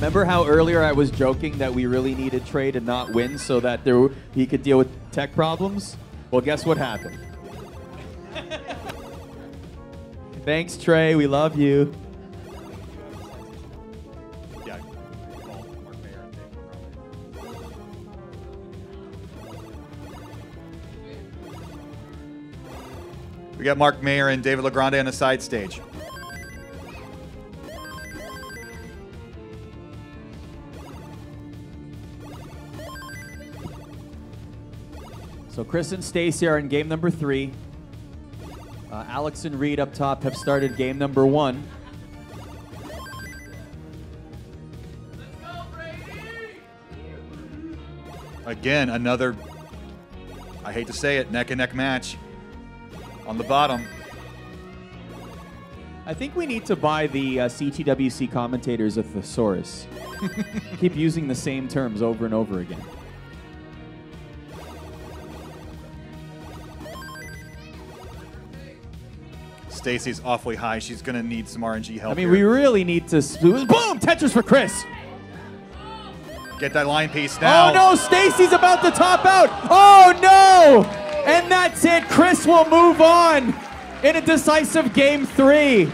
Remember how earlier I was joking that we really needed Trey to not win so that he could deal with tech problems? Well, guess what happened? Thanks, Trey. We love you. We got Mark Mayer and David LaGrande on the side stage. So Chris and Stacy are in game number 3. Alex and Reed up top have started game number 1. Again, another, I hate to say it, neck-and-neck match on the bottom. I think we need to buy the CTWC commentators a thesaurus. Keep using the same terms over and over again. Stacy's awfully high. She's going to need some RNG help. I mean, here. we really need to... Boom! Tetris for Chris! Get that line piece now. Oh, no! Stacy's about to top out! Oh, no! And that's it. Chris will move on in a decisive game 3.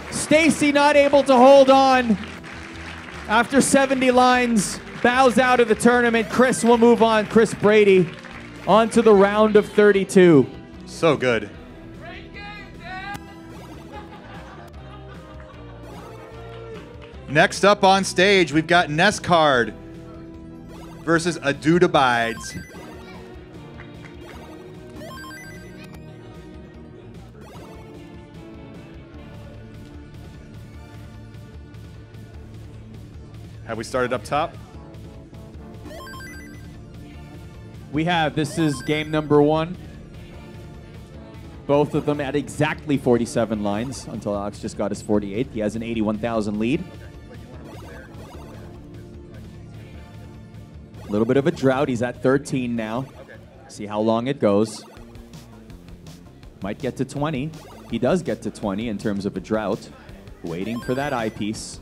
Stacy not able to hold on. After 70 lines, bows out of the tournament. Chris will move on. Chris Brady on to the round of 32. So good. Next up on stage, we've got Nescard versus A Dude Abides. Have we started up top? We have. This is game number 1. Both of them at exactly 47 lines until Alex just got his 48. He has an 81,000 lead. A little bit of a drought. He's at 13 now. See how long it goes. Might get to 20. He does get to 20 in terms of a drought. Waiting for that eyepiece.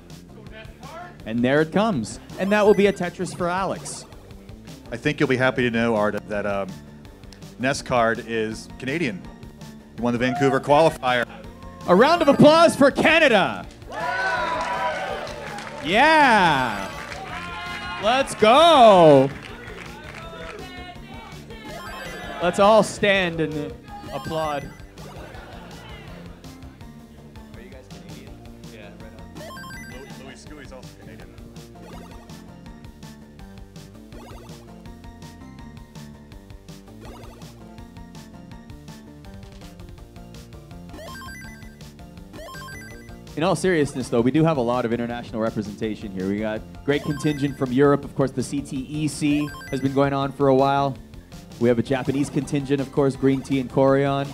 And there it comes. And that will be a Tetris for Alex. I think you'll be happy to know, Arda, that Nescard is Canadian. He won the Vancouver qualifier. A round of applause for Canada. Yeah. Let's go. Let's all stand and applaud. Are you guys Canadian? Yeah, right on. Louis Scooey's also Canadian. In all seriousness, though, we do have a lot of international representation here. We got great contingent from Europe. Of course, the CTEC has been going on for a while. We have a Japanese contingent, of course, Green Tea and Corion.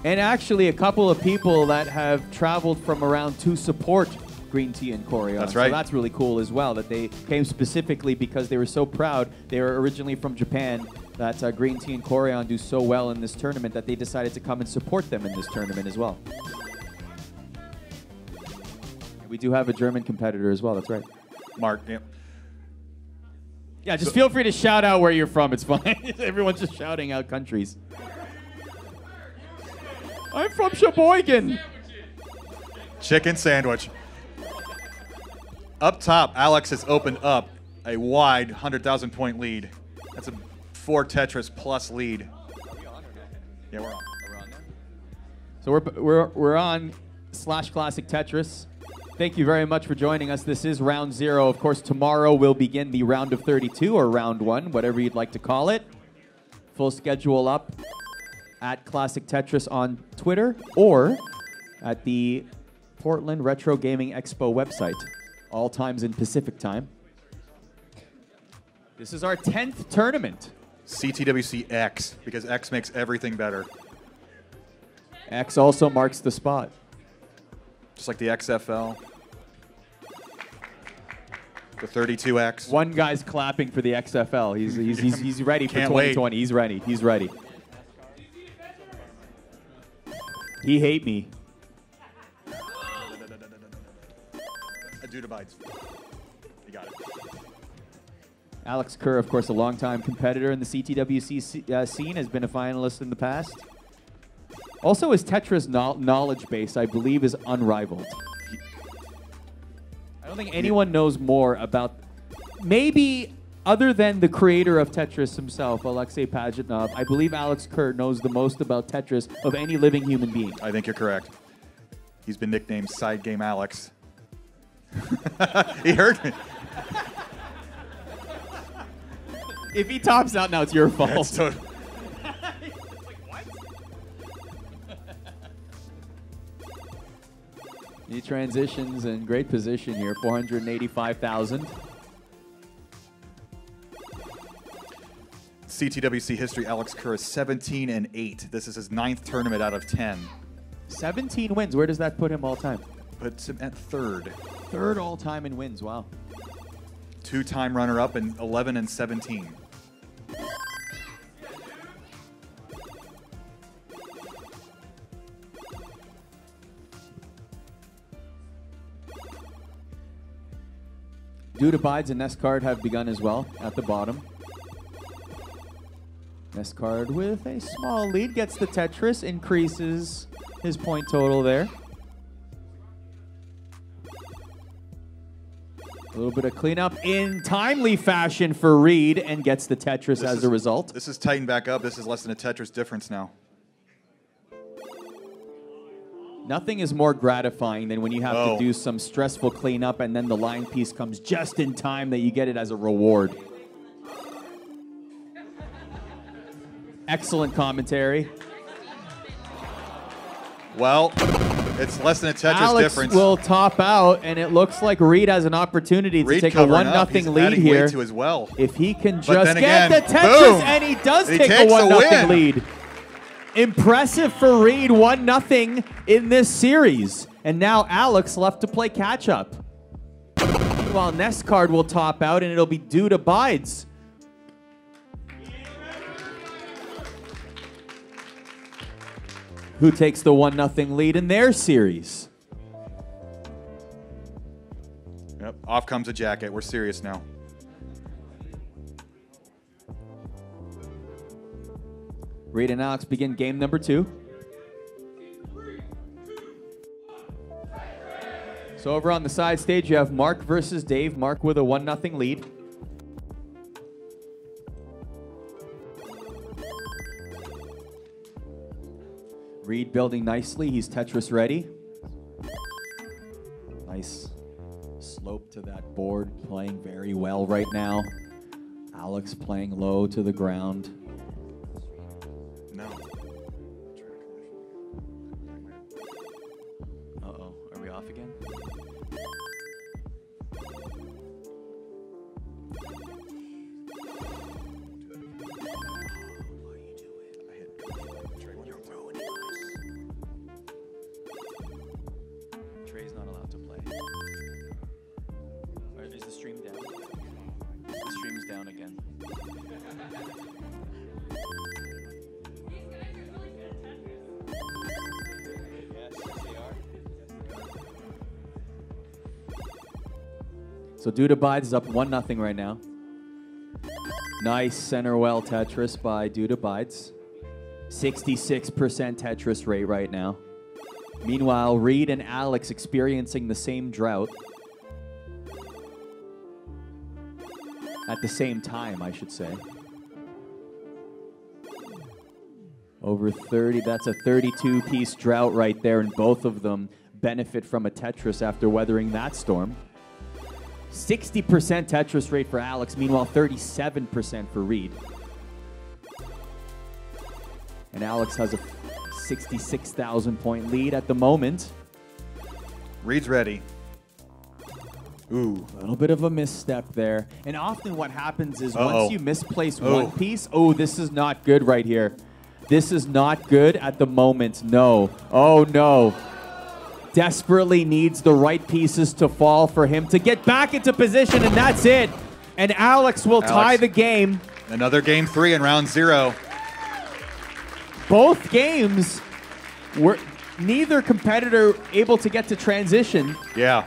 And actually a couple of people that have traveled from around to support Green Tea and Corion. That's right. So that's really cool as well, that they came specifically because they were so proud. They were originally from Japan, that Green Tea and Corion do so well in this tournament that they decided to come and support them in this tournament as well. We do have a German competitor as well, that's right. Mark, yeah. Yeah, just feel free to shout out where you're from, it's fine. Everyone's just shouting out countries. I'm from Sheboygan. Chicken sandwich. Up top, Alex has opened up a wide 100,000 point lead. That's a 4 Tetris plus lead. Are we on or no? Yeah, we're on. We're on now? So we're on / Classic Tetris. Thank you very much for joining us. This is round 0. Of course, tomorrow we'll begin the round of 32 or round 1, whatever you'd like to call it. Full schedule up at Classic Tetris on Twitter or at the Portland Retro Gaming Expo website. All times in Pacific time. This is our 10th tournament. CTWC X, because X makes everything better. X also marks the spot. Just like the XFL. The 32X. One guy's clapping for the XFL. He's ready for Can't 2020. wait. He's ready. He's ready. He hate me. Dude abides. You got it. Alex Kerr, of course, a longtime competitor in the CTWC scene, has been a finalist in the past. Also, his Tetris knowledge base, I believe, is unrivaled. I don't think anyone knows more about, maybe other than the creator of Tetris himself, Alexei Pajitnov, I believe Alex Kerr knows the most about Tetris of any living human being. I think you're correct. He's been nicknamed Side Game Alex. He heard me. If he tops out now, it's your fault. That's totally. He transitions in great position here, 485,000. CTWC history, Alex Kerr is 17-8. This is his 9th tournament out of 10. 17 wins. Where does that put him all time? Puts him at 3rd. 3rd all time in wins. Wow. 2-time runner-up and 11-17. Dude Abides and Nescard have begun as well at the bottom. Nescard with a small lead gets the Tetris, increases his point total there. A little bit of cleanup in timely fashion for Reed and gets the Tetris as a result. This is tightened back up. This is less than a Tetris difference now. Nothing is more gratifying than when you have to do some stressful cleanup and then the line piece comes just in time that you get it as a reward. Excellent commentary. Well, it's less than a Tetris Alex difference. will top out, and it looks like Reed has an opportunity to take a 1-0 lead here. Too as well. If he can just get the Tetris, boom, and he does take a 1-0 lead. Impressive for Reed, 1-0 in this series. And now Alex left to play catch-up. Meanwhile, Nescard will top out, and it'll be Dude Abides. Who takes the 1-0 lead in their series. Yep, off comes a jacket. We're serious now. Reed and Alex begin game number 2. So over on the side stage, you have Mark versus Dave. Mark with a 1-0 lead. Reed building nicely. He's Tetris ready. Nice slope to that board. Playing very well right now. Alex playing low to the ground. No. Uh-oh. Are we off again? Trey's not allowed to play. Is the stream down? The stream's down again. Yes, they are. So Dude Abides is up 1-0 right now. Nice center well Tetris by Dude Abides. 66% Tetris rate right now. Meanwhile, Reed and Alex experiencing the same drought. At the same time, I should say. Over 30, that's a 32-piece drought right there, and both of them benefit from a Tetris after weathering that storm. 60% Tetris rate for Alex, meanwhile 37% for Reed. And Alex has a 66,000 point lead at the moment. Reed's ready. Ooh. A little bit of a misstep there. And often what happens is Uh-oh. once you misplace one piece, this is not good right here. This is not good at the moment. No. Oh, no. Desperately needs the right pieces to fall for him to get back into position, and that's it. And Alex will tie the game. Another game 3 in round 0. Both games were neither competitor able to get to transition. Yeah.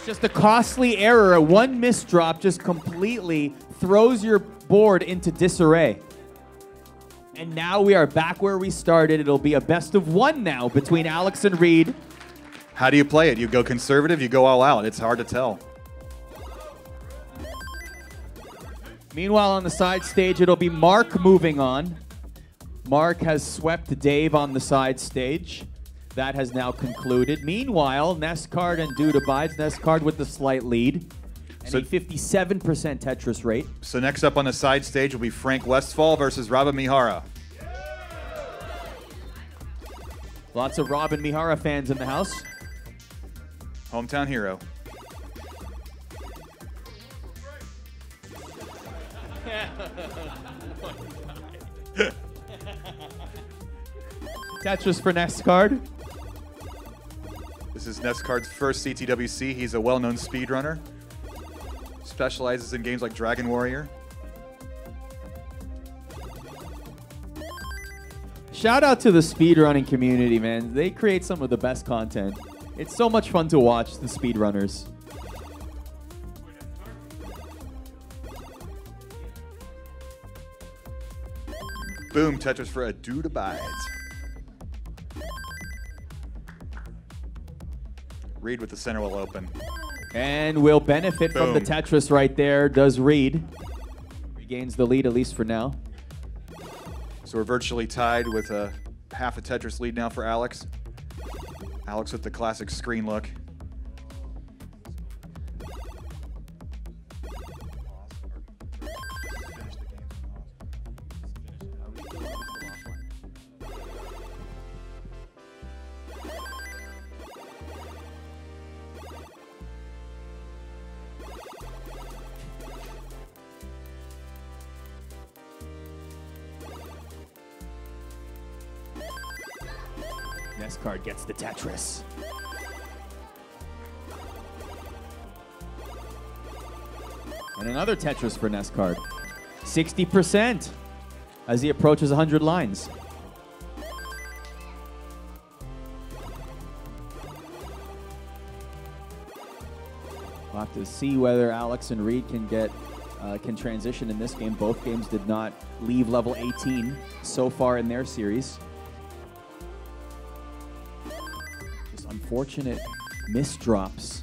It's just a costly error. One misdrop just completely throws your board into disarray. And now we are back where we started. It'll be a best of one now between Alex and Reed. How do you play it? You go conservative, you go all out. It's hard to tell. Meanwhile, on the side stage, it'll be Mark moving on. Mark has swept Dave on the side stage. That has now concluded. Meanwhile, Neskard and Dude Abides. Neskard with the slight lead. And a 57% Tetris rate. So next up on the side stage will be Frank Westfall versus Robin Mihara. Lots of Robin Mihara fans in the house. Hometown hero. Tetris for Neskard. This is Neskard's first CTWC. He's a well-known speedrunner. Specializes in games like Dragon Warrior. Shout out to the speedrunning community, man. They create some of the best content. It's so much fun to watch the speedrunners. Boom, Tetris for a Dude Abides. Reed with the center will open. And will benefit from the Tetris right there, does Reed. Regains the lead, at least for now. So we're virtually tied with a half a Tetris lead now for Alex. Alex with the classic screen look. Neskard gets the Tetris. And another Tetris for Neskard. 60% as he approaches 100 lines. We'll have to see whether Alex and Reed can can transition in this game. Both games did not leave level 18 so far in their series. Unfortunate misdrops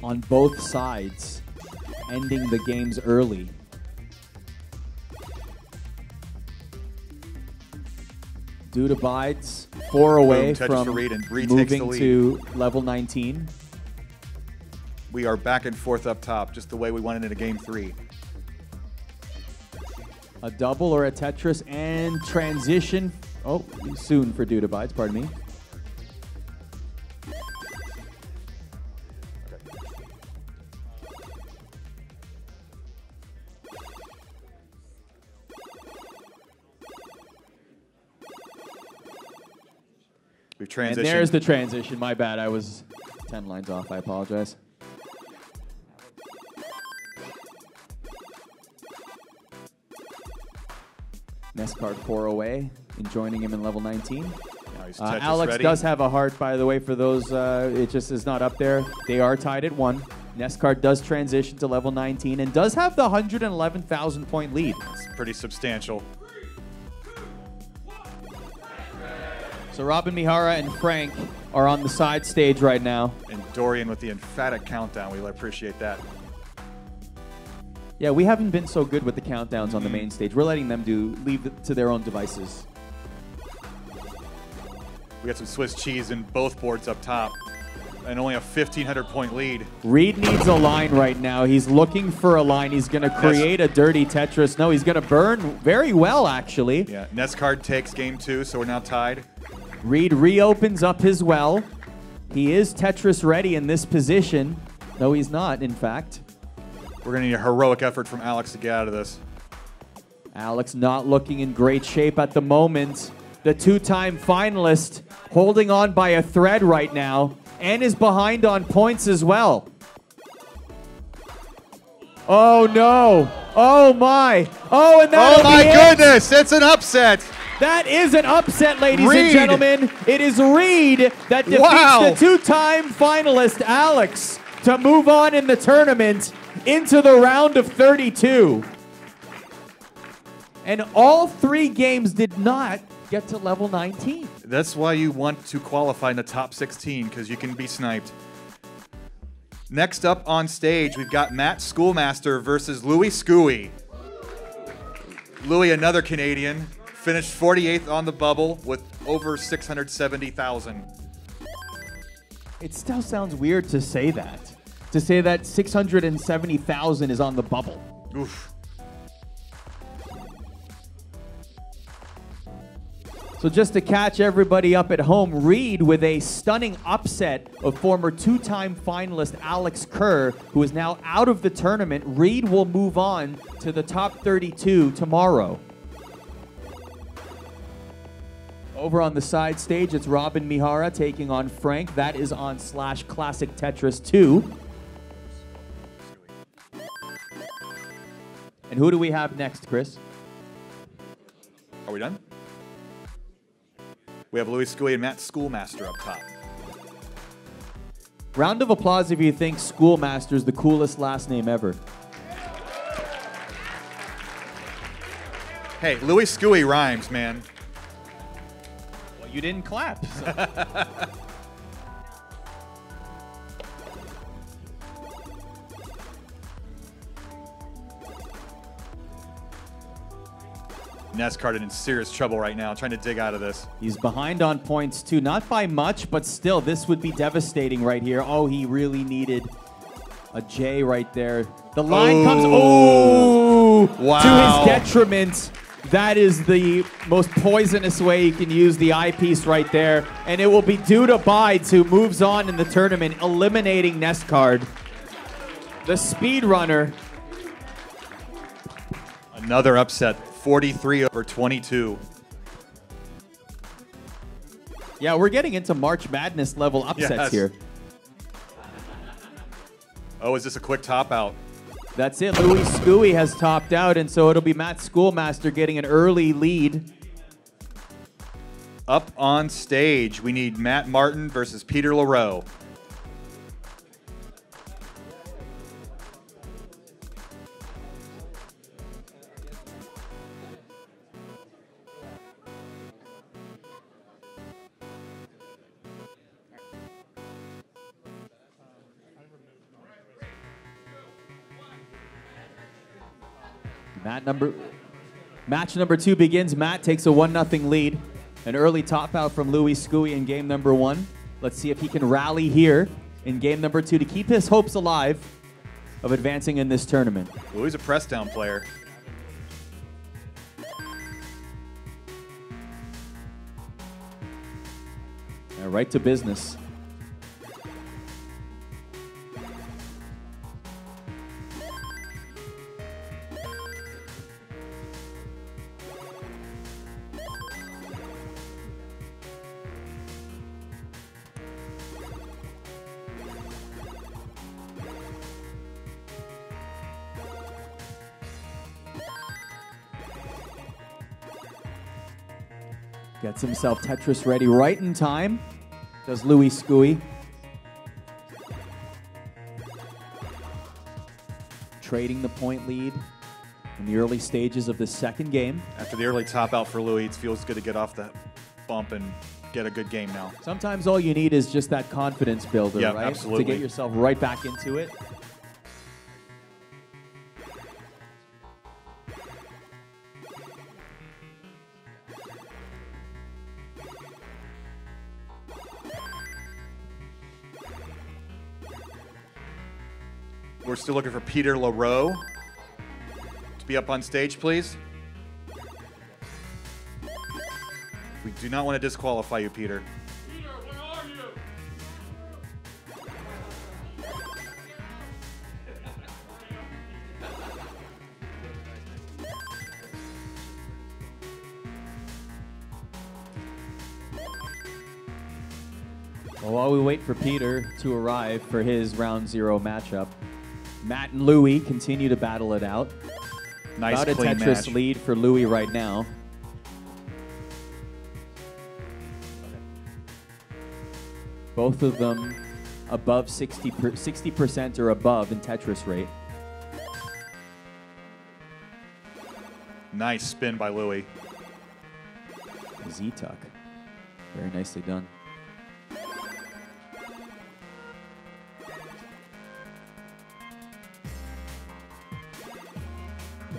on both sides, ending the games early. Dude Abides 4 away from moving to level 19. We are back and forth up top, just the way we wanted in a game 3. A double or a Tetris and transition. Oh, soon for Dude Abides, pardon me. And there's the transition. My bad. I was 10 lines off. I apologize. Neskard 4 away and joining him in level 19. Alex does have a heart, by the way, for those. It just is not up there. They are tied at 1. Neskard does transition to level 19 and does have the 111,000 point lead. It's pretty substantial. So Robin Mihara and Frank are on the side stage right now. And Dorian with the emphatic countdown. We appreciate that. Yeah, we haven't been so good with the countdowns on the main stage. We're letting them leave it to their own devices. We got some Swiss cheese in both boards up top. And only a 1,500 point lead. Reed needs a line right now. He's looking for a line. He's going to create a dirty Tetris. No, he's going to burn very well, actually. Yeah, Neskard takes game 2, so we're now tied. Reed reopens up his well. He is Tetris ready in this position. No, he's not, in fact. We're going to need a heroic effort from Alex to get out of this. Alex not looking in great shape at the moment. The two-time finalist holding on by a thread right now and is behind on points as well. Oh, no. Oh, my. Oh, and that'll be it. Oh, my goodness. It's an upset. That is an upset, ladies and gentlemen. It is Reed that defeats the two-time finalist, Alex. to move on in the tournament into the round of 32. And all 3 games did not get to level 19. That's why you want to qualify in the top 16, because you can be sniped. Next up on stage, we've got Matt Schoolmaster versus Louis Scooey. Louis, another Canadian, finished 48th on the bubble with over 670,000. It still sounds weird to say that. To say that 670,000 is on the bubble. Oof. So just to catch everybody up at home, Reed with a stunning upset of former 2-time finalist Alex Kerr, who is now out of the tournament. Reed will move on to the top 32 tomorrow. Over on the side stage, it's Robin Mihara taking on Frank. That is on /Classic Tetris 2. And who do we have next, Chris? Are we done? We have Louis Scooey and Matt Schoolmaster up top. Round of applause if you think Schoolmaster is the coolest last name ever. Hey, Louis Scooey rhymes, man. Well, you didn't clap. So. NEScard in serious trouble right now, trying to dig out of this. He's behind on points too, not by much, but still, this would be devastating right here. Oh, he really needed a J right there. The line comes, wow. To his detriment. That is the most poisonous way you can use the eyepiece right there. And it will be Duda Bides who moves on in the tournament, eliminating NEScard. The speedrunner. Another upset. 43 over 22. Yeah, we're getting into March Madness level upsets here. Oh, is this a quick top out? That's it. Louis Scooey has topped out, and so it'll be Matt Schoolmaster getting an early lead. Up on stage, we need Matt Martin versus Peter LaRoe. Match number 2 begins. Matt takes a 1-0 lead. An early top out from Louis Scooey in game number 1. Let's see if he can rally here in game number 2 to keep his hopes alive of advancing in this tournament. Louis is a press down player. Yeah, right to business. Gets himself Tetris ready right in time. Does Louis Scooey. Trading the point lead in the early stages of the second game. After the early top out for Louis, it feels good to get off that bump and get a good game now. Sometimes all you need is just that confidence builder, yeah, right? Absolutely. To get yourself right back into it. We're still looking for Peter LaRoe to be up on stage, please. We do not want to disqualify you, Peter. Peter, where are you? Well, while we wait for Peter to arrive for his round 0 matchup, Matt and Louis continue to battle it out. Nice About a clean Tetris match. lead for Louis right now. Both of them above 60% or above in Tetris rate. Nice spin by Louis. Z-tuck. Very nicely done.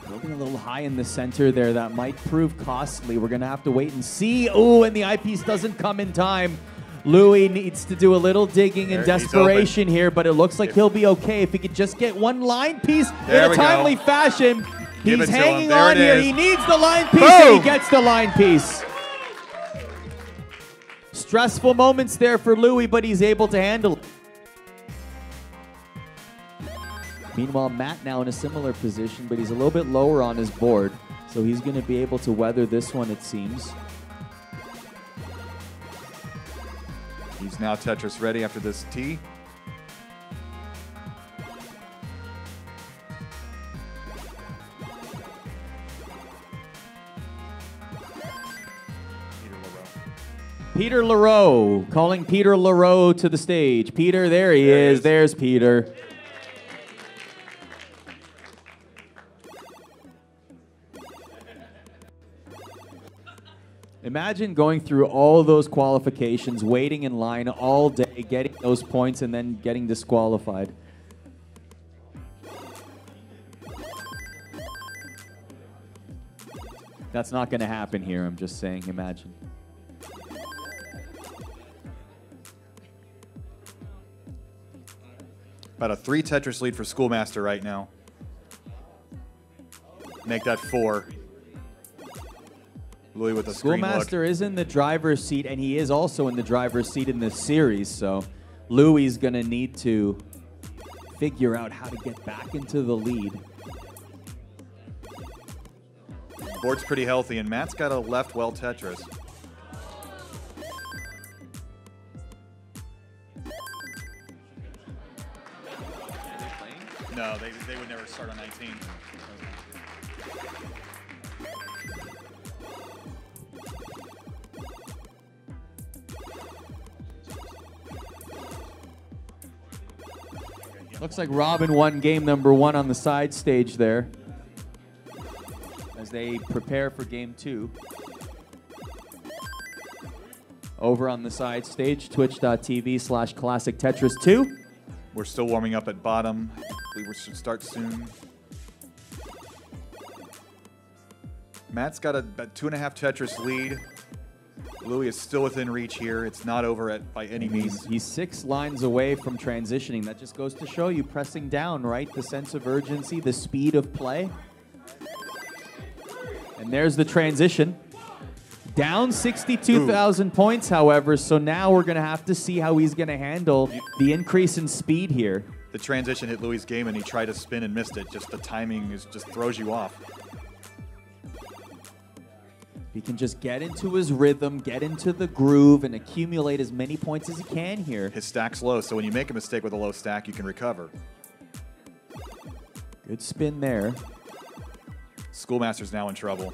Building a little high in the center there. That might prove costly. We're going to have to wait and see. Oh, and the eyepiece doesn't come in time. Louis needs to do a little digging and desperation here, but it looks like he'll be okay if he could just get one line piece in a timely fashion. He's hanging on here. He needs the line piece, and he gets the line piece. Stressful moments there for Louis, but he's able to handle it. Meanwhile, Matt now in a similar position, but he's a little bit lower on his board, so he's going to be able to weather this one, it seems. He's now Tetris ready after this tee. Peter LaRoe, calling Peter LaRoe to the stage. Peter, there he is. There's Peter. Imagine going through all of those qualifications, waiting in line all day, getting those points, and then getting disqualified. That's not going to happen here, I'm just saying, imagine. About a 3 Tetris lead for Schoolmaster right now. Make that 4. Louis with a screen look. Schoolmaster is in the driver's seat, and he is also in the driver's seat in this series, so Louis is going to need to figure out how to get back into the lead. Board's pretty healthy, and Matt's got a left well Tetris. No, they would never start on 19. Looks like Robin won game number 1 on the side stage there as they prepare for game 2. Over on the side stage, twitch.tv/Classic Tetris 2. We're still warming up at bottom. We should start soon. Matt's got a 2.5 Tetris lead. Louis is still within reach here. It's not over by any means. He's 6 lines away from transitioning. That just goes to show you pressing down, right? The sense of urgency, the speed of play. And there's the transition. Down 62,000 points, however, so now we're going to have to see how he's going to handle the increase in speed here. The transition hit Louis' game, and he tried to spin and missed it. Just the timing just throws you off. He can just get into his rhythm, get into the groove, and accumulate as many points as he can here. His stack's low, so when you make a mistake with a low stack, you can recover. Good spin there. Schoolmaster's now in trouble.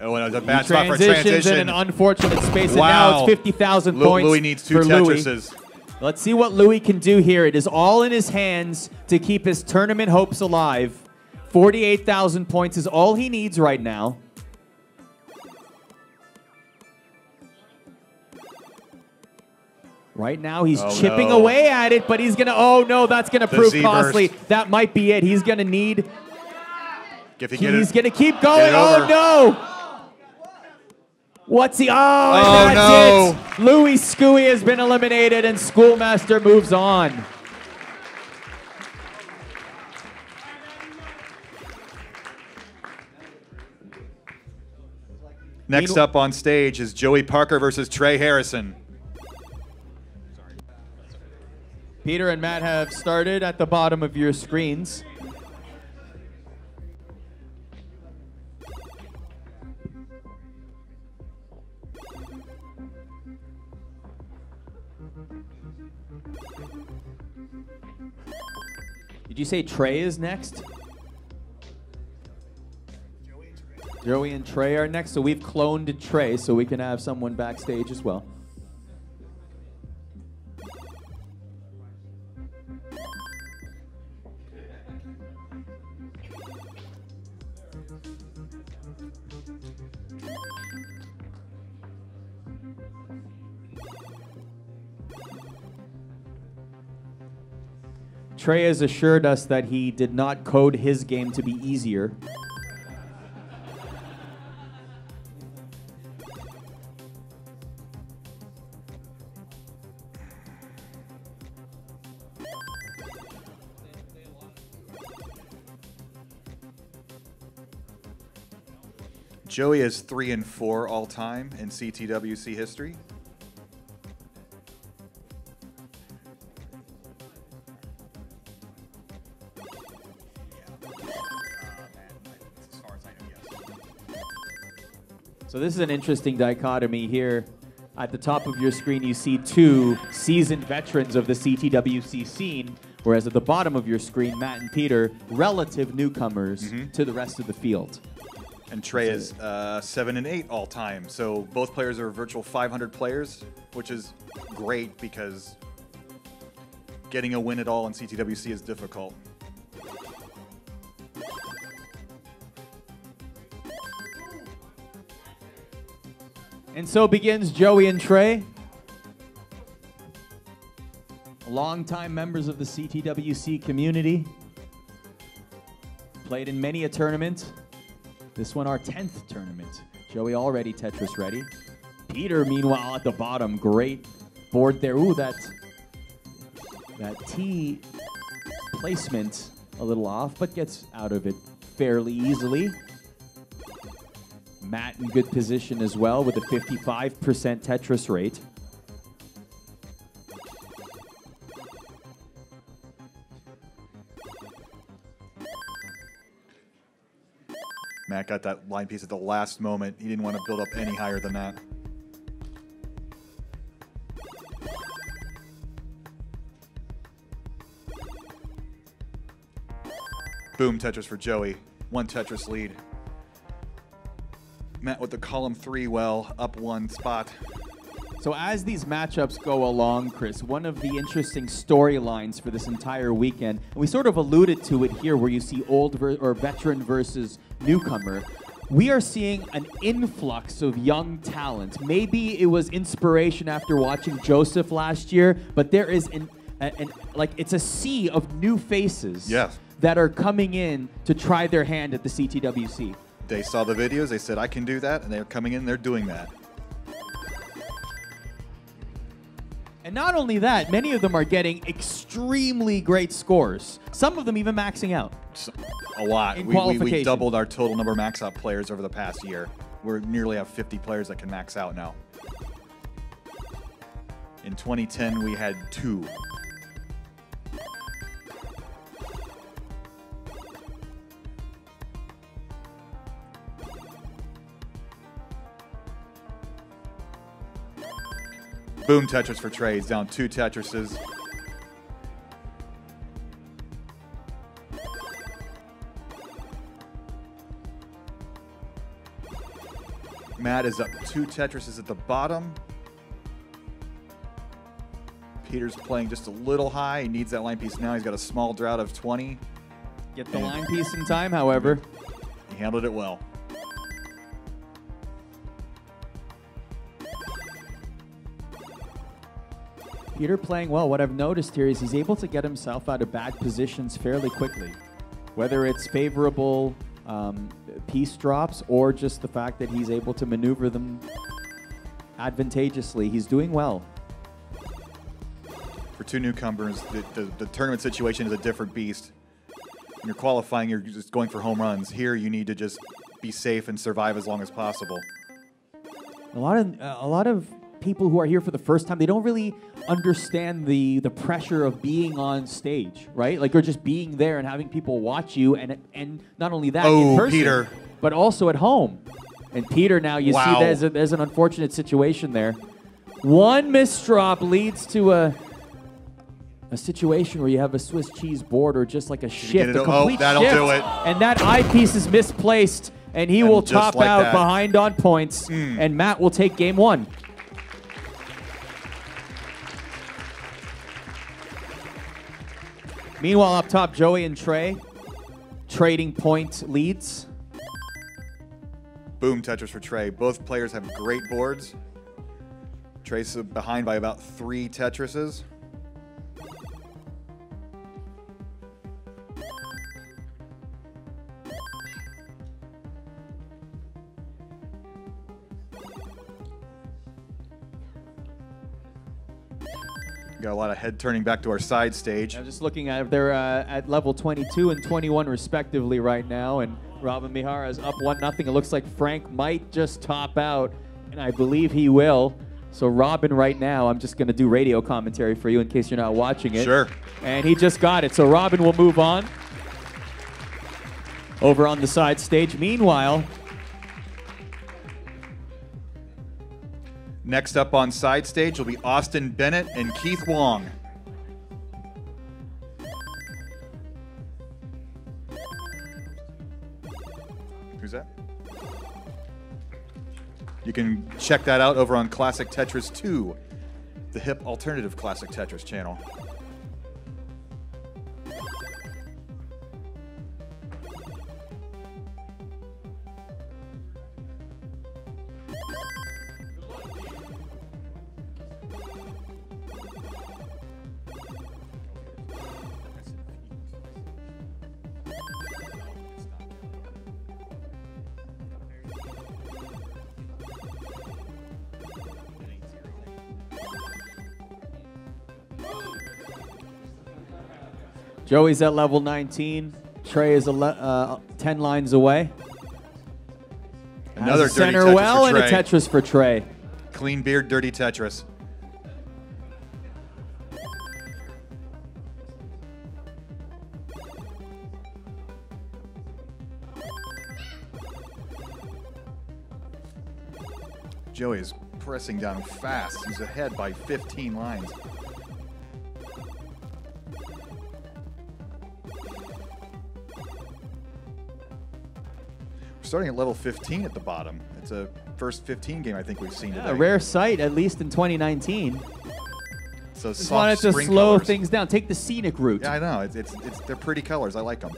Oh, and a bad spot for a transition. In an unfortunate space, and now it's 50,000 points. Louis needs 2 Tetrises. Let's see what Louis can do here. It is all in his hands to keep his tournament hopes alive. 48,000 points is all he needs right now. Right now, he's chipping away at it, but he's going to... Oh, no, that's going to prove costly. That might be it. He's going to need... He's going to keep going. Oh, no! What's he? Oh, and that's it. Louis Scooey has been eliminated, and Schoolmaster moves on. Next up on stage is Joey Parker versus Trey Harrison. Peter and Matt have started at the bottom of your screens. Did you say Trey is next? Joey and Trey are next, so we've cloned Trey so we can have someone backstage as well. Trey has assured us that he did not code his game to be easier. Joey is 3 and 4 all time in CTWC history. So this is an interesting dichotomy here. At the top of your screen, you see 2 seasoned veterans of the CTWC scene, whereas at the bottom of your screen, Matt and Peter, relative newcomers to the rest of the field. And Trey is 7 and 8 all time. So both players are virtual 500 players, which is great because getting a win at all in CTWC is difficult. And so begins Joey and Trey. Longtime members of the CTWC community. Played in many a tournament. This one our 10th tournament. Joey already Tetris ready. Peter, meanwhile, at the bottom. Great board there. Ooh, that T placement a little off, but gets out of it fairly easily. Matt in good position as well with a 55% Tetris rate. Matt got that line piece at the last moment. He didn't want to build up any higher than that. Boom, Tetris for Joey. 1 Tetris lead. Matt with the column 3 well, up 1 spot. So as these matchups go along, Chris, one of the interesting storylines for this entire weekend, and we sort of alluded to it here where you see old or veteran versus newcomer, we are seeing an influx of young talent. Maybe it was inspiration after watching Joseph last year, but there is it's a sea of new faces that are coming in to try their hand at the CTWC. They saw the videos, they said, I can do that, and they're coming in, they're doing that. And not only that, many of them are getting extremely great scores. Some of them even maxing out. A lot. In We qualification. doubled our total number of max out players over the past year. We nearly have 50 players that can max out now. In 2010, we had 2. Boom, Tetris for Trey. He's down 2 Tetrises. Matt is up 2 Tetrises at the bottom. Peter's playing just a little high. He needs that line piece now. He's got a small drought of 20. Get the line piece in time, however. He handled it well. Peter playing well. What I've noticed here is he's able to get himself out of bad positions fairly quickly. Whether it's favorable piece drops or just the fact that he's able to maneuver them advantageously, he's doing well. For 2 newcomers, the tournament situation is a different beast. When you're qualifying, you're just going for home runs. Here, you need to just be safe and survive as long as possible. A lot of people who are here for the first time, they don't really understand the pressure of being on stage, right? Like, you're just being there and having people watch you, and not only that in person, Peter, but also at home. And Peter, now you Wow. see there's an unfortunate situation there. One misdrop leads to a situation where you have a Swiss cheese board or just like a shift, a complete that'll shift, do it. and that eyepiece is misplaced. and he will just top like out that. behind on points, and Matt will take game 1. Meanwhile, up top, Joey and Trey trading point leads. Boom, Tetris for Trey. Both players have great boards. Trey's behind by about 3 Tetrises. Got a lot of head turning back to our side stage. I'm just looking at they're at level 22 and 21 respectively right now, and Robin Mihara is up 1-0. It looks like Frank might just top out, and I believe he will. So Robin right now, I'm just going to do radio commentary for you in case you're not watching it. Sure. And he just got it. So Robin will move on over on the side stage. Meanwhile, next up on side stage will be Austin Bennett and Keith Wong. Who's that? You can check that out over on Classic Tetris 2, the hip alternative Classic Tetris channel. Joey's at level 19. Trey is 10 lines away. Another Has a dirty center Tetris well for and a Trey. Tetris for Trey. Clean beard, dirty Tetris. Joey is pressing down fast. He's ahead by 15 lines. We're starting at level 15 at the bottom. It's a first 15 game I think we've seen today. A rare sight, at least in 2019. So Just soft wanted to spring slow colors. things down. Take the scenic route. Yeah, I know. They're pretty colors. I like them.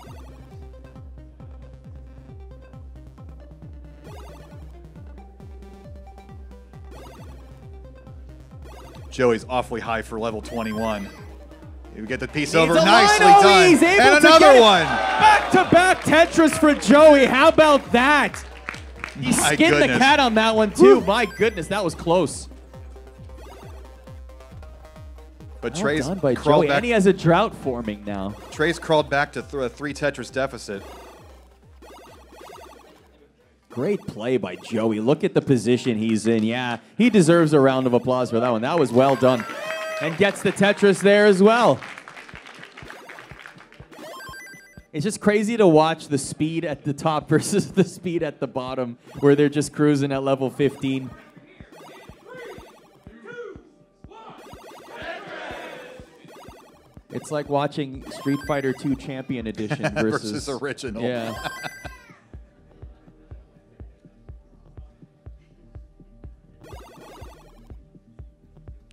Joey's awfully high for level 21. You get the piece Needs over. a Nicely line. Oh, done. he's able And to another get it. one. Back-to-back Tetris for Joey. How about that? He My skinned the goodness. cat on that one, too. My goodness, that was close. But Well Trey's done by crawled Joey, back. and he has a drought forming now. Trey's crawled back to a 3 Tetris deficit. Great play by Joey. Look at the position he's in. Yeah, he deserves a round of applause for that one. That was well done. And gets the Tetris there as well. It's just crazy to watch the speed at the top versus the speed at the bottom, where they're just cruising at level 15. It's like watching Street Fighter 2 Champion Edition Versus original. Yeah.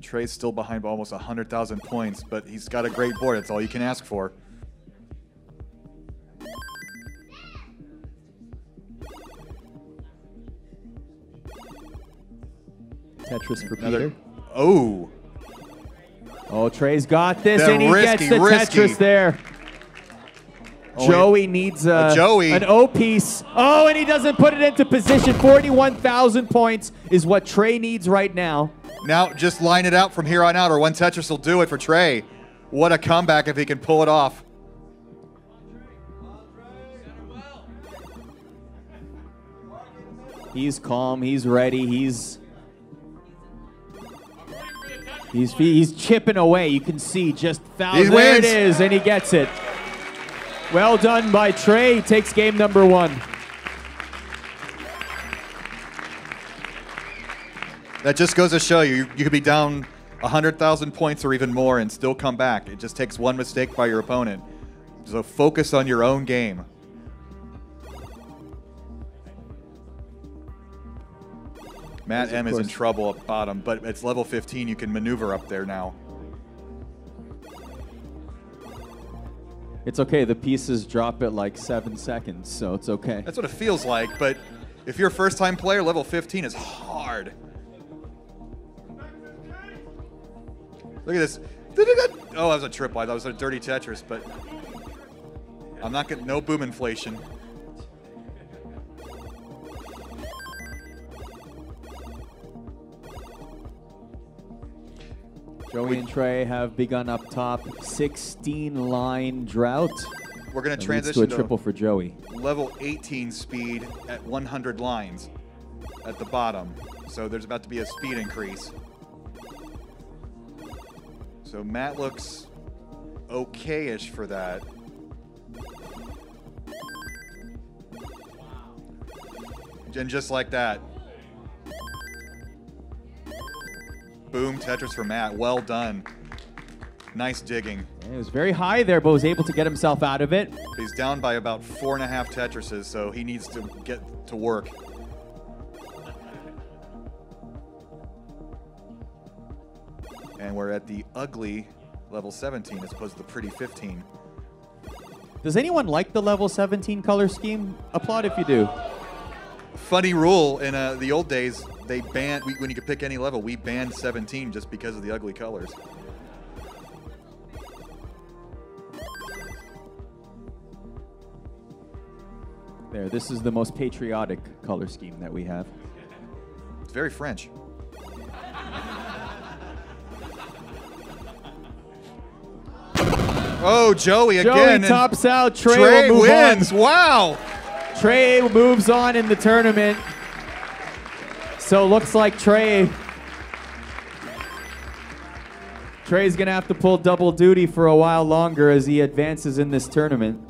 Trey's still behind by almost 100,000 points, but he's got a great board. That's all you can ask for. Tetris for Peter. Oh. Oh, Trey's got this, The and he gets the risky. Tetris there. Oh, Joey needs Joey. an O piece. Oh, and he doesn't put it into position. 41,000 points is what Trey needs right now. Now just line it out from here on out, or one Tetris will do it for Trey. What a comeback if he can pull it off. He's calm. He's ready. He's chipping away. You can see just He there it wins. is, and he gets it. Well done by Trey. He takes game number 1. That just goes to show you, you could be down 100,000 points or even more and still come back. It just takes one mistake by your opponent. So focus on your own game. Matt M is in trouble at bottom, but it's level 15. You can maneuver up there now. It's okay. The pieces drop at like 7 seconds, so it's okay. That's what it feels like, but if you're a first-time player, level 15 is hard. Look at this. Oh, that was a tripwire. That was a dirty Tetris, but I'm not getting no boom inflation. Joey and Trey have begun up top. 16-line drought. We're going to To transition a triple for Joey. Level 18 speed at 100 lines at the bottom. So there's about to be a speed increase. So Matt looks okay-ish for that. And just like that. Boom, Tetris for Matt. Well done. Nice digging. It was very high there, but was able to get himself out of it. He's down by about 4.5 Tetrises, so he needs to get to work. And we're at the ugly level 17 as opposed to the pretty 15. Does anyone like the level 17 color scheme? Applaud if you do. Funny rule, in the old days, they banned, when you could pick any level, we banned 17 just because of the ugly colors. There, this is the most patriotic color scheme that we have. It's very French. Oh, Joey again. Joey tops out. Trey will move wins. On. Wow. Trey moves on in the tournament. So looks like Trey's going to have to pull double duty for a while longer as he advances in this tournament.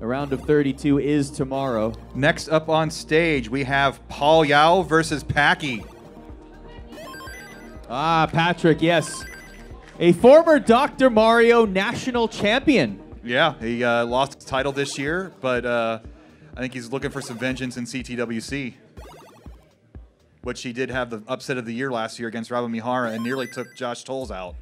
The round of 32 is tomorrow. Next up on stage, we have Paul Yao versus Packy. Ah, Patrick, yes. A former Dr. Mario national champion. Yeah, he lost his title this year, but I think he's looking for some vengeance in CTWC. Which he did have the upset of the year last year against Rabu Mihara and nearly took Josh Tolles out.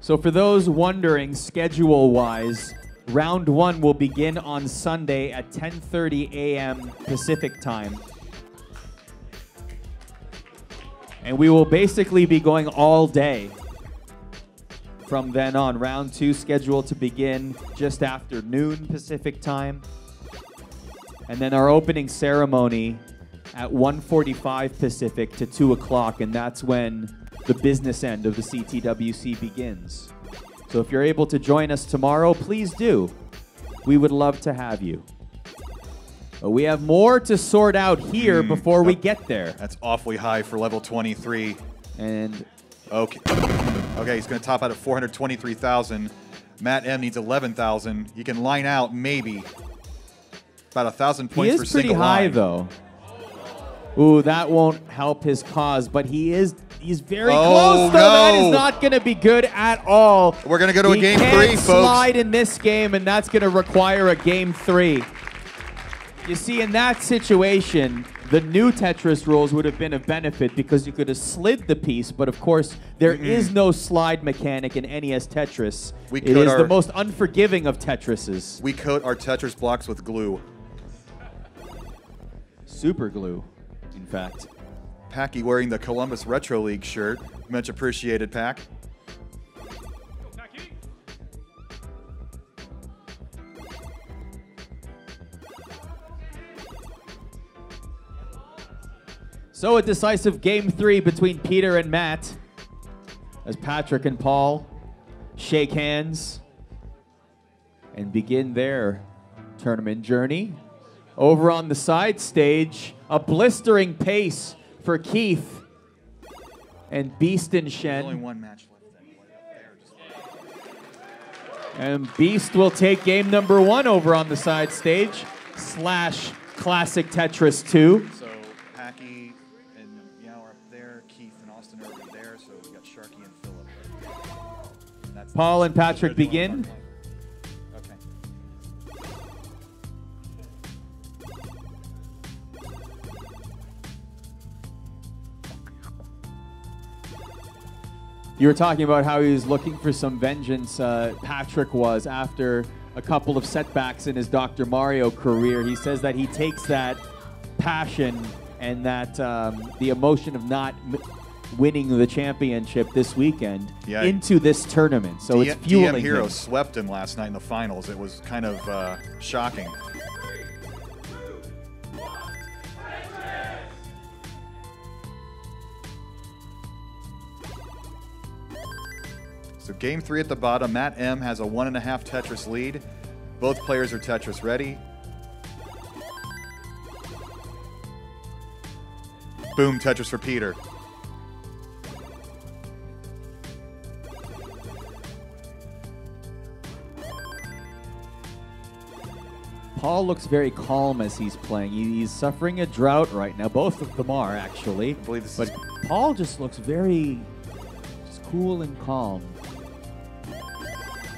So for those wondering, schedule-wise, round one will begin on Sunday at 10:30 a.m. Pacific time. And we will basically be going all day from then on. Round two scheduled to begin just after noon Pacific time. And then our opening ceremony at 1:45 Pacific to 2 o'clock, and that's when the business end of the CTWC begins. So if you're able to join us tomorrow, please do. We would love to have you. But we have more to sort out here before we get there. That's awfully high for level 23. And okay, he's going to top out at 423,000. Matt M needs 11,000. He can line out maybe about 1,000 points for single line. He is pretty high though. Ooh, that won't help his cause, but he's very close, though. No. That is not going to be good at all. We're going to go to a game 3, folks. He can't slide in this game, and that's going to require a game 3. You see, in that situation, the new Tetris rules would have been of benefit because you could have slid the piece, but of course, there is no slide mechanic in NES Tetris. It is the most unforgiving of Tetrises. We coat our Tetris blocks with glue. Super glue, in fact. Packy wearing the Columbus Retro League shirt. Much appreciated, Pack. So a decisive game 3 between Peter and Matt as Patrick and Paul shake hands and begin their tournament journey. Over on the side stage, a blistering pace for Keith and Beast and Shen. Only one match left. And Beast will take game number 1 over on the side stage / Classic Tetris 2. So Packy and Paul and Patrick begin. Okay. You were talking about how he was looking for some vengeance, Patrick was, after a couple of setbacks in his Dr. Mario career. He says that he takes that passion and that the emotion of not winning the championship this weekend into this tournament. So it's fueling DM Hero him. swept him last night in the finals. It was kind of shocking. So game 3 at the bottom. Matt M has a 1.5 Tetris lead. Both players are Tetris ready. Boom, Tetris for Peter. Paul looks very calm as he's playing. He's suffering a drought right now. Both of them are, actually. I believe this but is... Paul just looks very cool and calm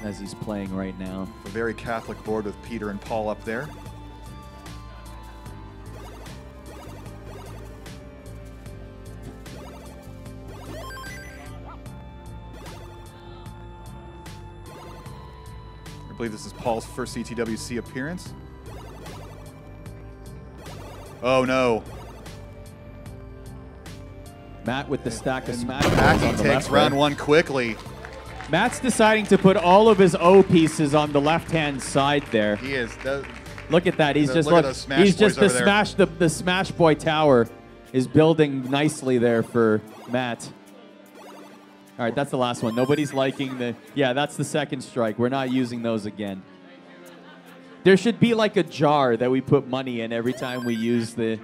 as he's playing right now. A very Catholic board with Peter and Paul up there. I believe this is Paul's first CTWC appearance. Oh no. Matt with the stack of smash Packy on the takes left round there. 1 quickly. Matt's deciding to put all of his O pieces on the left-hand side there. He is. Look at that. He's Look just at those Smash he's just Boys the over smash the Smash Boy tower is building nicely there for Matt. All right, that's the last one. Nobody's liking the... Yeah, that's the second strike. We're not using those again. There should be like a jar that we put money in every time we use the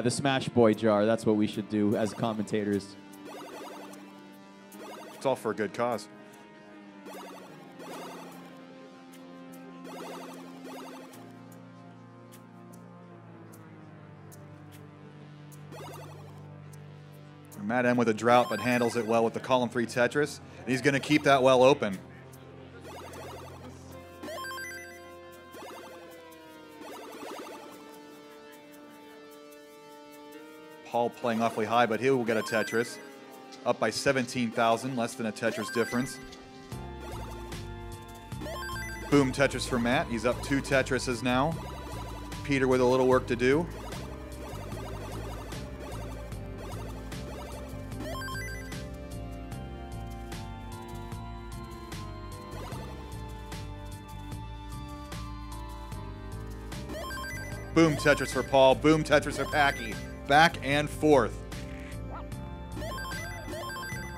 Smash Boy jar. That's what we should do as commentators. It's all for a good cause. Matt M with a drought, but handles it well with the column 3 Tetris. And he's going to keep that well open. Paul playing awfully high, but he will get a Tetris. Up by 17,000, less than a Tetris difference. Boom, Tetris for Matt. He's up 2 Tetrises now. Peter with a little work to do. Boom, Tetris for Paul. Boom, Tetris for Packy. Back and forth.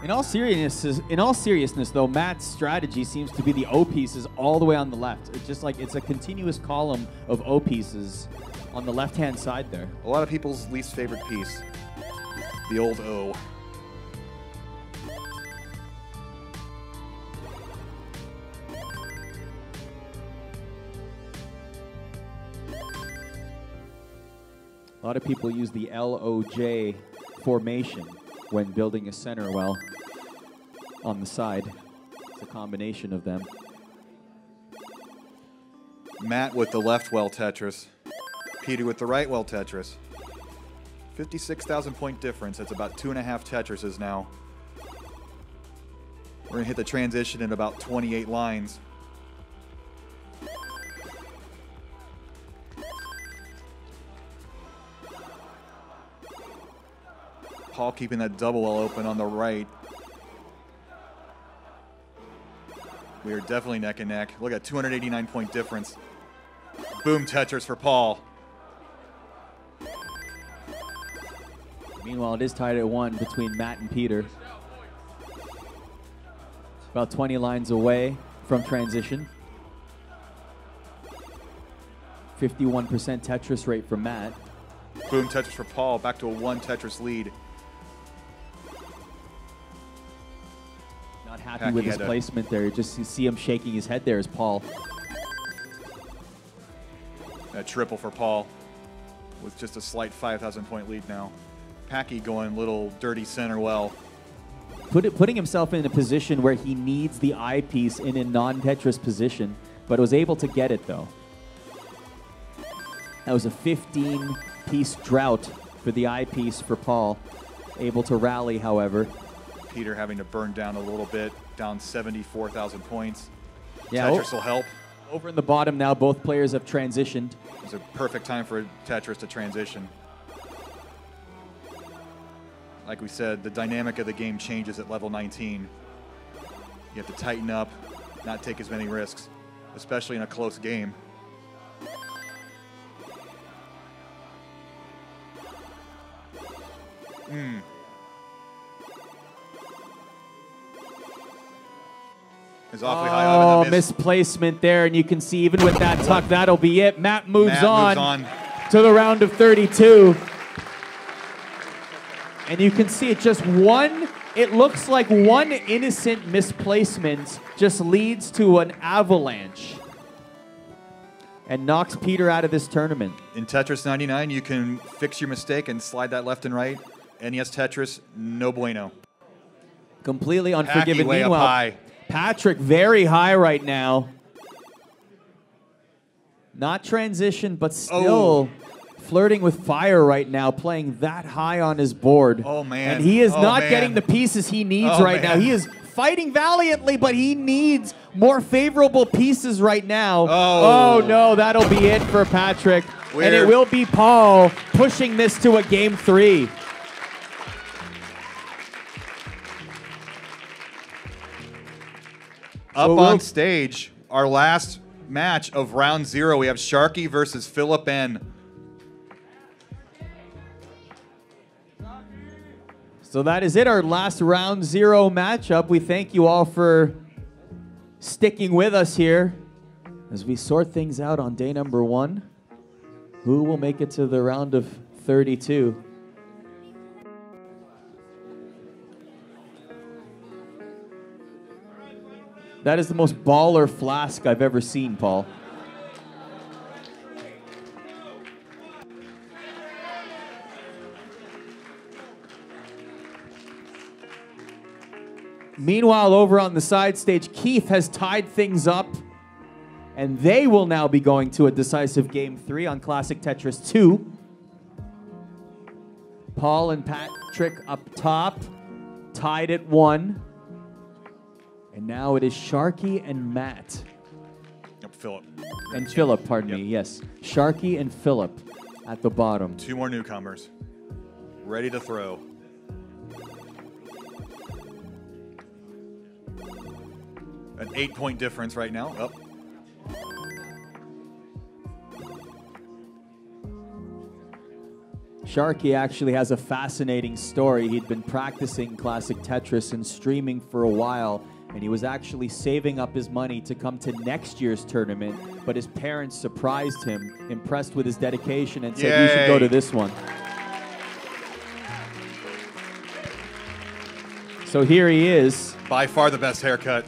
In all seriousness, though, Matt's strategy seems to be the O pieces all the way on the left. It's just like it's a continuous column of O pieces on the left-hand side there. A lot of people's least favorite piece. The old O. A lot of people use the LOJ formation when building a center well on the side. It's a combination of them. Matt with the left well Tetris. Peter with the right well Tetris. 56,000 point difference. That's about 2.5 Tetrises now. We're going to hit the transition in about 28 lines. Paul keeping that double well open on the right. We are definitely neck and neck. Look at 289 point difference. Boom, Tetris for Paul. Meanwhile, it is tied at 1 between Matt and Peter. About 20 lines away from transition. 51% Tetris rate for Matt. Boom, Tetris for Paul. Back to a 1 Tetris lead. Not happy with his placement there. You see him shaking his head there as Paul. A triple for Paul with just a slight 5,000 point lead now. Packy going little dirty center well. putting himself in a position where he needs the eyepiece in a non-Tetris position, but was able to get it though. That was a 15-piece drought for the eyepiece for Paul. Able to rally, however. Peter having to burn down a little bit, down 74,000 points. Yeah, Tetris will help. Over in the bottom now, both players have transitioned. It's a perfect time for Tetris to transition. Like we said, the dynamic of the game changes at level 19. You have to tighten up, not take as many risks, especially in a close game. Is awfully high Oh, on the misplacement there, and you can see even with that tuck, that'll be it. Matt moves on to the round of 32. And you can see it just one, it looks like one innocent misplacement just leads to an avalanche and knocks Peter out of this tournament. In Tetris 99, you can fix your mistake and slide that left and right. NES Tetris, no bueno. Completely unforgiving. Way Meanwhile, up high. Patrick very high right now. Not transition, but still flirting with fire right now, playing that high on his board. Oh, man. And he is not getting the pieces he needs right now. He is fighting valiantly, but he needs more favorable pieces right now. Oh no, that'll be it for Patrick. And it will be Paul pushing this to a game 3. Up on stage, our last match of round 0, we have Sharky versus Philip N. So that is it, our last round 0 matchup. We thank you all for sticking with us here as we sort things out on day number 1. Who will make it to the round of 32? That is the most baller flask I've ever seen, Paul. Meanwhile, over on the side stage, Keith has tied things up, and they will now be going to a decisive game 3 on Classic Tetris 2. Paul and Patrick up top, tied at 1. And now it is Sharky and Matt. Yep, Philip. And Philip, pardon me, yes. Sharky and Philip at the bottom. 2 more newcomers. Ready to throw. An 8-point difference right now. Oh. Sharky actually has a fascinating story. He'd been practicing Classic Tetris and streaming for a while, and he was actually saving up his money to come to next year's tournament, but his parents surprised him, impressed with his dedication, and said, "You should go to this one." So here he is. By far the best haircut.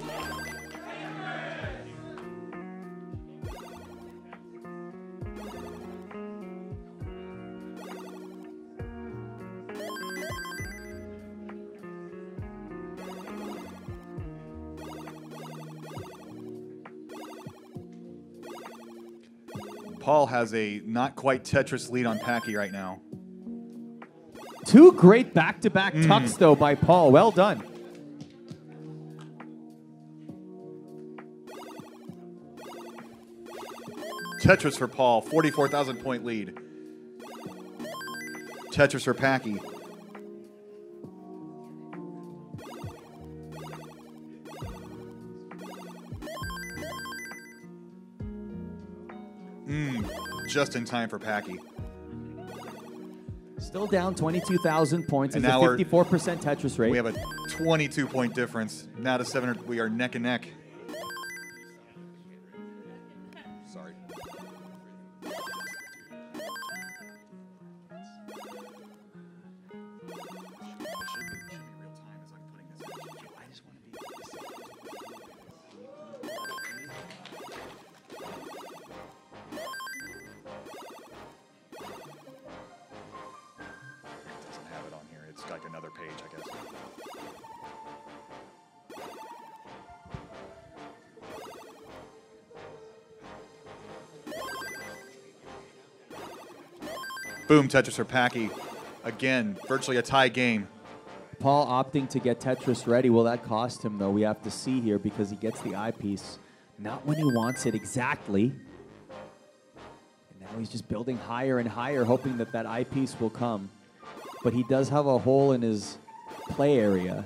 Paul has a not quite Tetris lead on Packy right now. 2 great back-to-back tucks, though, by Paul. Well done. Tetris for Paul, 44,000 point lead. Tetris for Packy. Just in time for Packy. Still down 22,000 points. And it's a now 54% Tetris rate. We have a 22-point difference. Now to 700, we are neck and neck. Sorry. Doesn't have it on here. It's like another page, I guess. Boom, Tetris for Packy. Again, virtually a tie game. Paul opting to get Tetris ready. Will that cost him, though? We have to see here because he gets the eyepiece. Not when he wants it exactly. And now he's just building higher and higher, hoping that that eyepiece will come. But he does have a hole in his play area.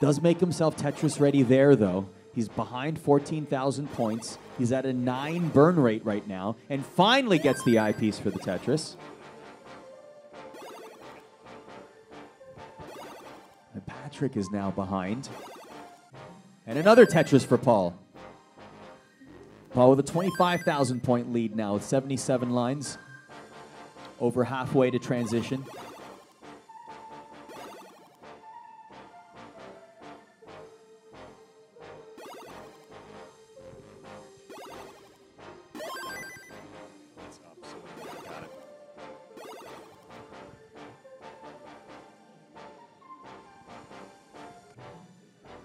Does make himself Tetris ready there, though. He's behind 14,000 points. He's at a 9 burn rate right now. And finally gets the eyepiece for the Tetris. And Patrick is now behind. And another Tetris for Paul. Paul with a 25,000 point lead now with 77 lines. Over halfway to transition.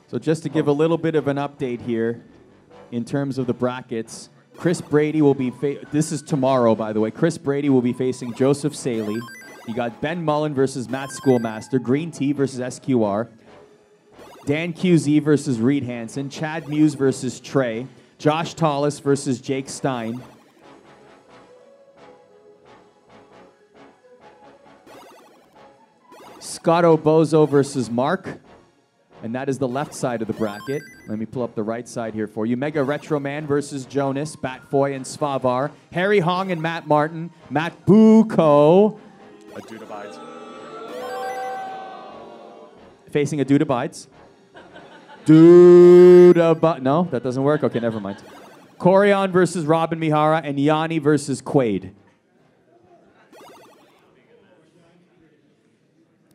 So just to give a little bit of an update here in terms of the brackets, Chris Brady will be, this is tomorrow, by the way. Chris Brady will be facing Joseph Saley. You got Ben Mullen versus Matt Schoolmaster, Green Tea versus SQR, Dan QZ versus Reed Hansen, Chad Muse versus Trey, Josh Tallis versus Jake Stein, Scott Obozo versus Mark. And that is the left side of the bracket. Let me pull up the right side here for you. Mega Retro Man versus Jonas, Batfoy and Svavar. Harry Hong and Matt Martin. Matt Buko. A dude abides. Facing a dude abides. Dude abides. No, that doesn't work. Okay, never mind. Corion versus Robin Mihara and Yanni versus Quaid.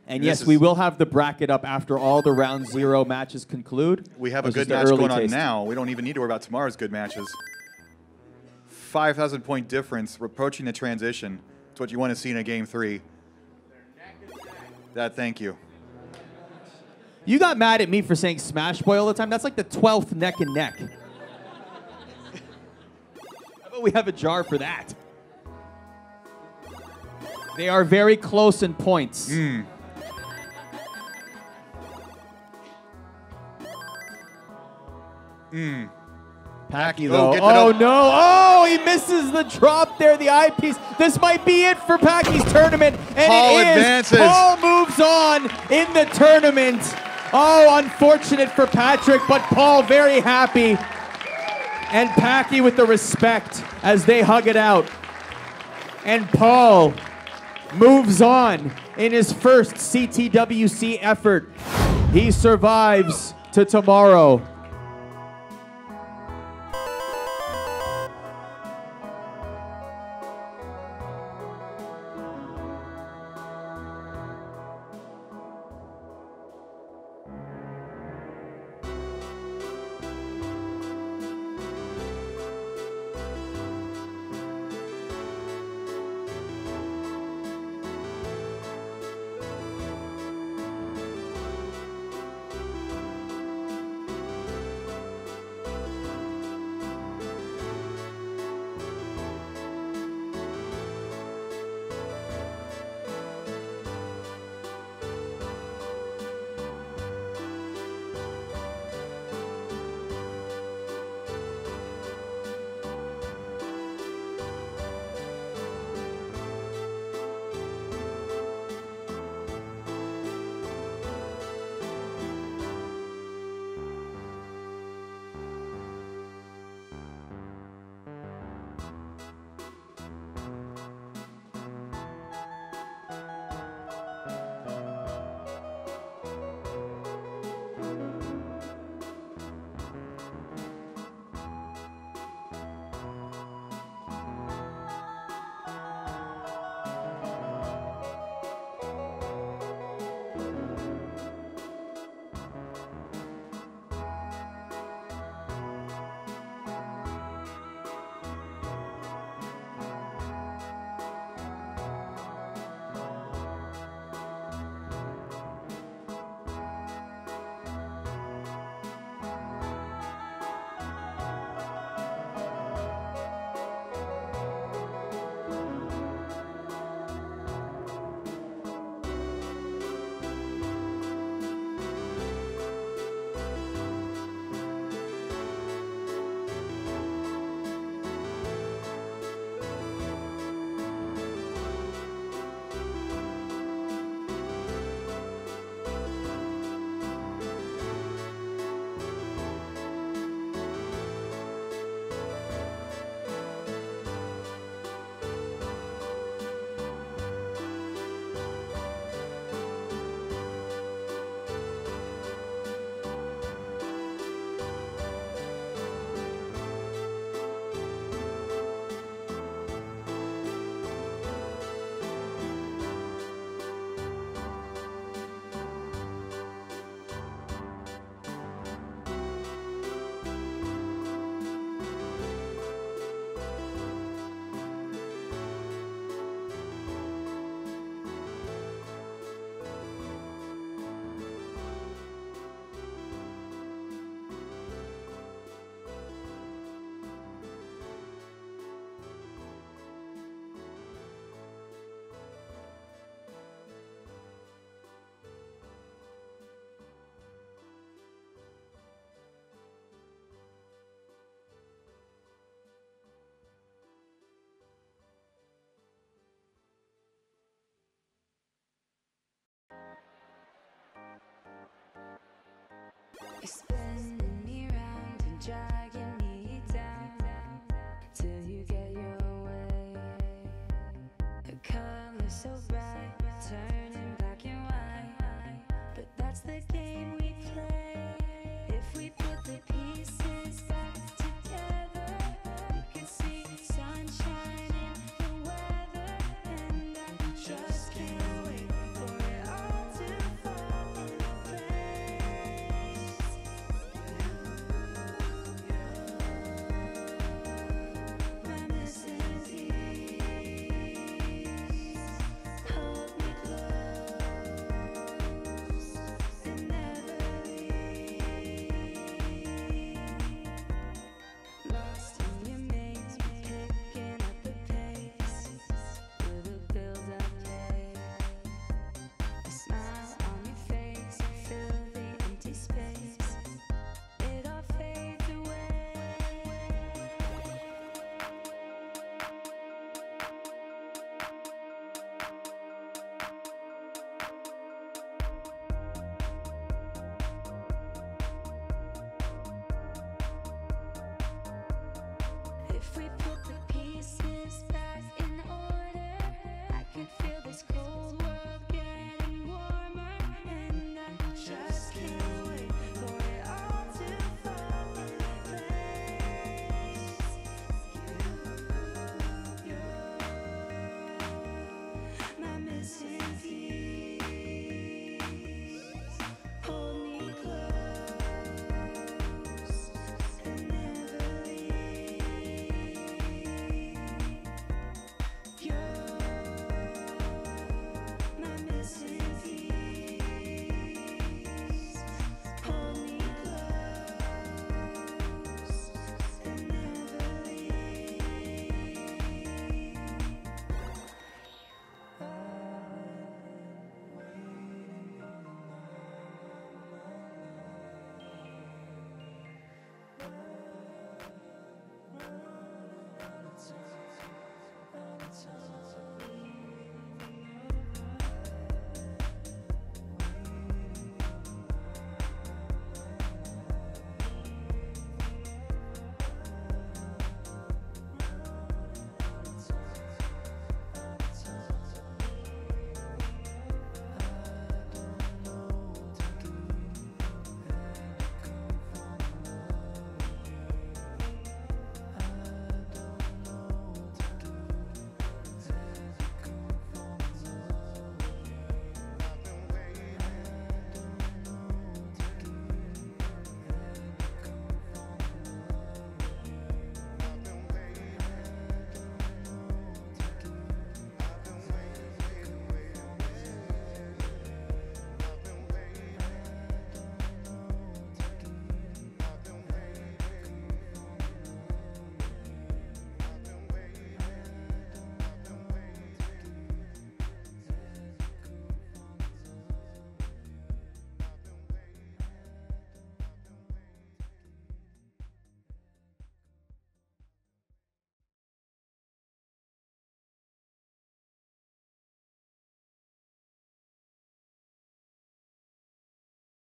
And yes, we will have the bracket up after all the round 0 matches conclude. We have a good match going on now. We don't even need to worry about tomorrow's good matches. 5,000 point difference. We're approaching the transition. It's what you want to see in a game 3. Thank you. You got mad at me for saying Smash Boy all the time. That's like the 12th neck and neck. How about we have a jar for that? They are very close in points. Packy, though. Oh, no. Oh, he misses the drop there, the eyepiece. This might be it for Packy's tournament. And Paul it is. Advances. Paul moves on in the tournament. Oh, unfortunate for Patrick, but Paul very happy. And Packy with the respect as they hug it out. And Paul moves on in his first CTWC effort. He survives to tomorrow. spinning me round and dragging me down till you get your way. A color so bright, turning black and white, but that's the game we play. If we put the pieces back together, we could see sunshine in the weather, and I just can't wait for it all to fall into place. My missing piece, hold me close and never leave. Lost in your maze, picking up the pace with a build-up day. A smile on your face, fill the empty space. It all fades away. If we put the pieces back in order, I could feel this cold world getting warmer, and I just can't wait for it all to fall into place. You're my missing piece. Hold me close and never leave. You're my missing piece. Hold me close and never leave. Time.